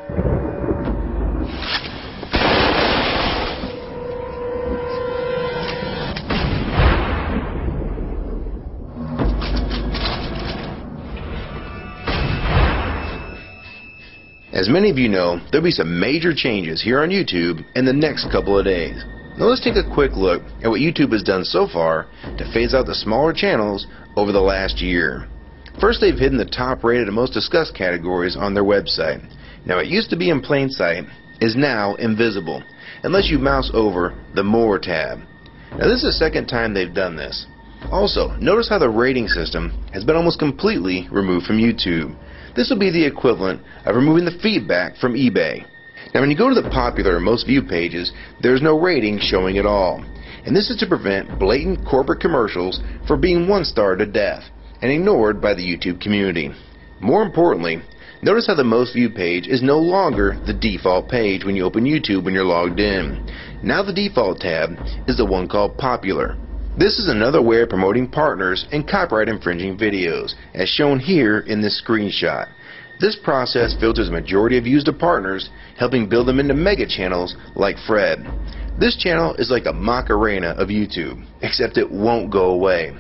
As many of you know, there'll be some major changes here on YouTube in the next couple of days. Now let's take a quick look at what YouTube has done so far to phase out the smaller channels over the last year. First, they've hidden the top rated and most discussed categories on their website. Now, it used to be in plain sight, is now invisible, unless you mouse over the More tab. Now this is the second time they've done this. Also, notice how the rating system has been almost completely removed from YouTube. This will be the equivalent of removing the feedback from eBay. Now when you go to the popular or most viewed pages, there's no rating showing at all. And this is to prevent blatant corporate commercials for being one-star to death and ignored by the YouTube community. More importantly, notice how the most viewed page is no longer the default page when you open YouTube when you're logged in. Now the default tab is the one called Popular. This is another way of promoting partners and copyright infringing videos, as shown here in this screenshot. This process filters the majority of views to partners, helping build them into mega channels like Fred. This channel is like a Macarena of YouTube, except it won't go away.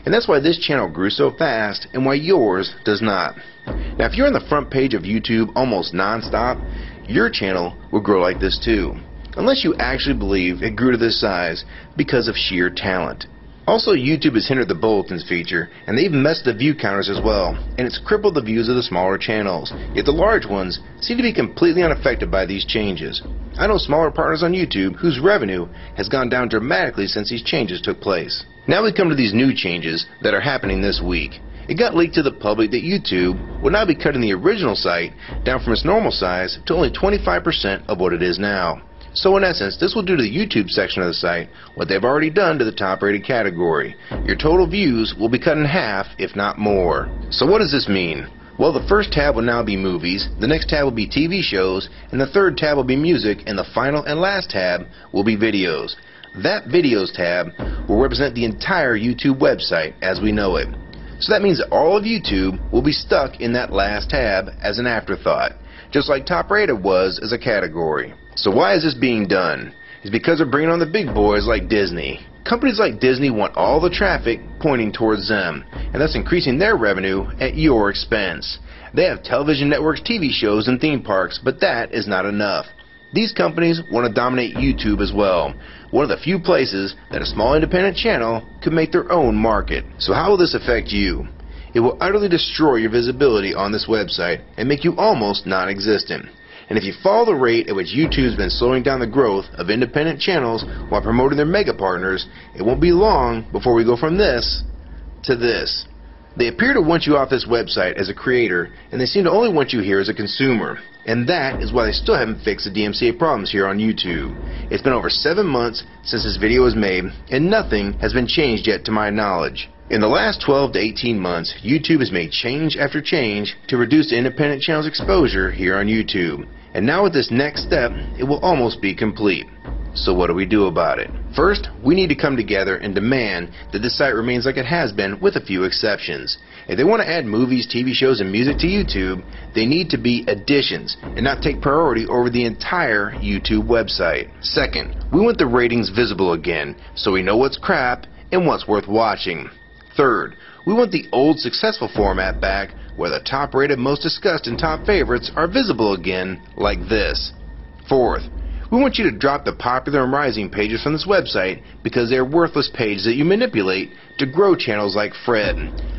And that's why this channel grew so fast and why yours does not. Now if you're on the front page of YouTube almost non-stop, your channel will grow like this too. Unless you actually believe it grew to this size because of sheer talent. Also, YouTube has hindered the bulletins feature, and they've messed the view counters as well, and it's crippled the views of the smaller channels. Yet the large ones seem to be completely unaffected by these changes. I know smaller partners on YouTube whose revenue has gone down dramatically since these changes took place. Now we come to these new changes that are happening this week. It got leaked to the public that YouTube will now be cutting the original site down from its normal size to only 25% of what it is now. So in essence, this will do to the YouTube section of the site what they've already done to the top rated category. Your total views will be cut in half, if not more. So what does this mean? Well, the first tab will now be movies, the next tab will be TV shows, and the third tab will be music, and the final and last tab will be videos. That videos tab will represent the entire YouTube website as we know it. So that means that all of YouTube will be stuck in that last tab as an afterthought, just like top rated was as a category. So why is this being done? It's because they're bringing on the big boys like Disney. Companies like Disney want all the traffic pointing towards them, and thus increasing their revenue at your expense. They have television networks, TV shows, and theme parks, but that is not enough. These companies want to dominate YouTube as well, one of the few places that a small independent channel could make their own market. So how will this affect you? It will utterly destroy your visibility on this website and make you almost non-existent. And if you follow the rate at which YouTube's been slowing down the growth of independent channels while promoting their mega partners, it won't be long before we go from this to this. They appear to want you off this website as a creator, and they seem to only want you here as a consumer. And that is why they still haven't fixed the DMCA problems here on YouTube. It's been over 7 months since this video was made, and nothing has been changed yet to my knowledge. In the last 12 to 18 months, YouTube has made change after change to reduce the independent channel's exposure here on YouTube. And now with this next step, it will almost be complete. So what do we do about it? First, we need to come together and demand that this site remains like it has been with a few exceptions. If they want to add movies, TV shows, and music to YouTube, they need to be additions and not take priority over the entire YouTube website. Second, we want the ratings visible again so we know what's crap and what's worth watching. Third, we want the old successful format back where the top rated, most discussed, and top favorites are visible again like this. Fourth, we want you to drop the popular and rising pages from this website because they are worthless pages that you manipulate to grow channels like Fred.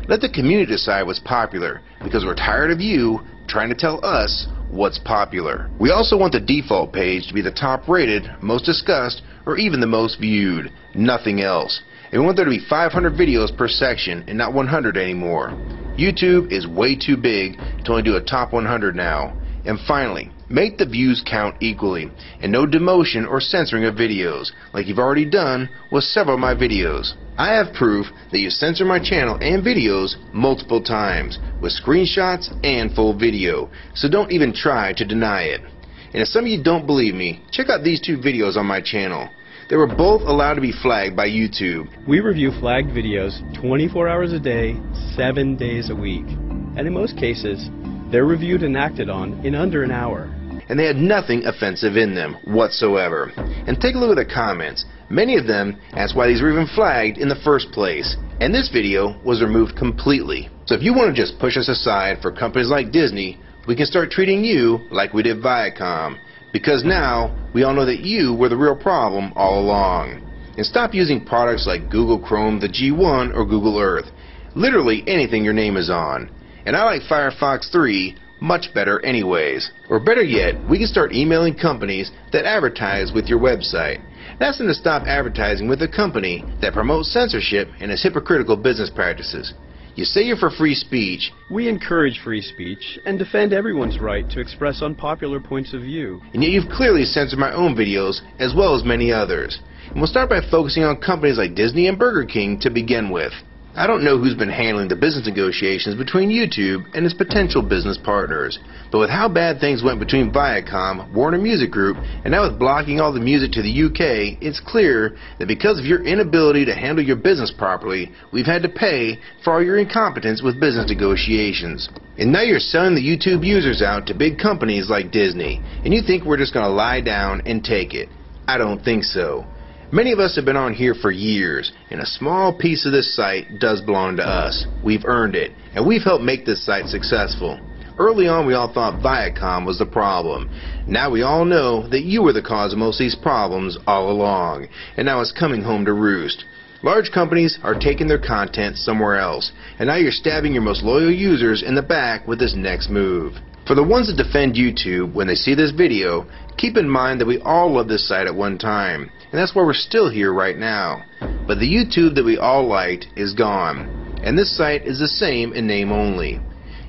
Let the community decide what's popular because we're tired of you trying to tell us what's popular. We also want the default page to be the top rated, most discussed, or even the most viewed. Nothing else. And we want there to be 500 videos per section and not 100 anymore. YouTube is way too big to only do a top 100 now. And finally, make the views count equally and no demotion or censoring of videos like you've already done with several of my videos. I have proof that you censor my channel and videos multiple times with screenshots and full video, so don't even try to deny it. And if some of you don't believe me, check out these two videos on my channel. They were both allowed to be flagged by YouTube. We review flagged videos 24 hours a day, 7 days a week. And in most cases, they're reviewed and acted on in under an hour. and they had nothing offensive in them whatsoever. And take a look at the comments. Many of them asked why these were even flagged in the first place, and this video was removed completely. So if you want to just push us aside for companies like Disney, we can start treating you like we did Viacom, because now we all know that you were the real problem all along. And stop using products like Google Chrome, the G1, or Google Earth. Literally anything your name is on. And I like Firefox 3 much better anyways. Or better yet, we can start emailing companies that advertise with your website. That's them to stop advertising with a company that promotes censorship and has hypocritical business practices. You say you're for free speech. We encourage free speech and defend everyone's right to express unpopular points of view. And yet you've clearly censored my own videos as well as many others. And we'll start by focusing on companies like Disney and Burger King to begin with. I don't know who's been handling the business negotiations between YouTube and its potential business partners, but with how bad things went between Viacom, Warner Music Group, and now with blocking all the music to the UK, it's clear that because of your inability to handle your business properly, we've had to pay for all your incompetence with business negotiations. And now you're selling the YouTube users out to big companies like Disney, and you think we're just going to lie down and take it. I don't think so. Many of us have been on here for years, and a small piece of this site does belong to us. We've earned it, and we've helped make this site successful. Early on, we all thought Viacom was the problem. Now we all know that you were the cause of most of these problems all along, and now it's coming home to roost. Large companies are taking their content somewhere else, and now you're stabbing your most loyal users in the back with this next move. For the ones that defend YouTube when they see this video, keep in mind that we all loved this site at one time, and that's why we're still here right now. But the YouTube that we all liked is gone, and this site is the same in name only.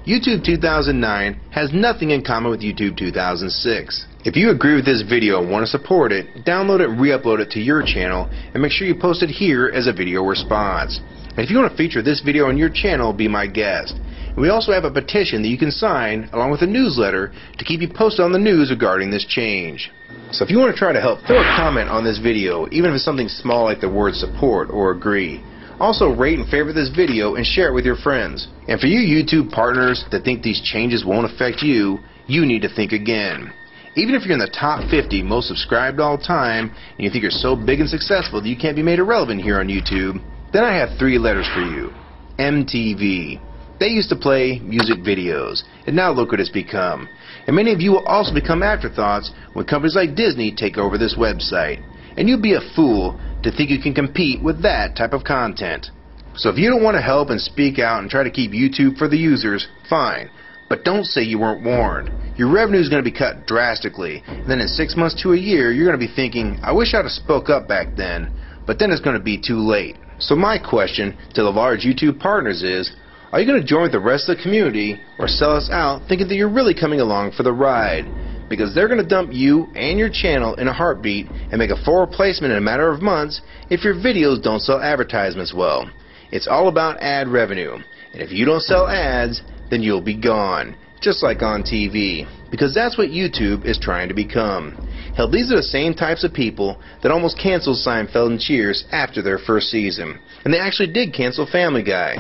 YouTube 2009 has nothing in common with YouTube 2006. If you agree with this video and want to support it, download it and re-upload it to your channel, and make sure you post it here as a video response. And if you want to feature this video on your channel, be my guest. And we also have a petition that you can sign along with a newsletter to keep you posted on the news regarding this change. So if you want to try to help, throw a comment on this video, even if it's something small like the word support or agree. Also rate and favorite this video and share it with your friends. And for you YouTube partners that think these changes won't affect you, you need to think again. Even if you're in the top 50 most subscribed all time, and you think you're so big and successful that you can't be made irrelevant here on YouTube, then I have 3 letters for you. MTV. They used to play music videos, and now look what it's become. And many of you will also become afterthoughts when companies like Disney take over this website. And you'd be a fool to think you can compete with that type of content. So if you don't want to help and speak out and try to keep YouTube for the users, fine. But don't say you weren't warned. Your revenue is going to be cut drastically, and then in 6 months to a year, you're going to be thinking, I wish I'd have spoke up back then, but then it's going to be too late. So my question to the large YouTube partners is, are you going to join with the rest of the community or sell us out thinking that you're really coming along for the ride? Because they're going to dump you and your channel in a heartbeat and make a full replacement in a matter of months if your videos don't sell advertisements well. It's all about ad revenue. And if you don't sell ads, then you'll be gone. Just like on TV. Because that's what YouTube is trying to become. Hell, these are the same types of people that almost canceled Seinfeld and Cheers after their first season. And they actually did cancel Family Guy.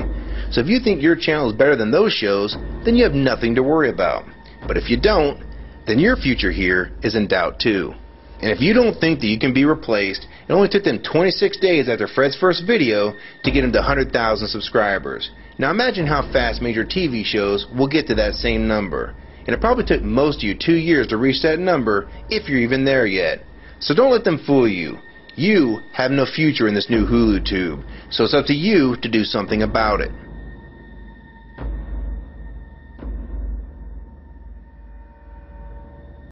So if you think your channel is better than those shows, then you have nothing to worry about. But if you don't, then your future here is in doubt too. And if you don't think that you can be replaced, it only took them 26 days after Fred's first video to get him to 100,000 subscribers. Now imagine how fast major TV shows will get to that same number. And it probably took most of you 2 years to reach that number, if you're even there yet. So don't let them fool you. You have no future in this new Hulu tube, so it's up to you to do something about it.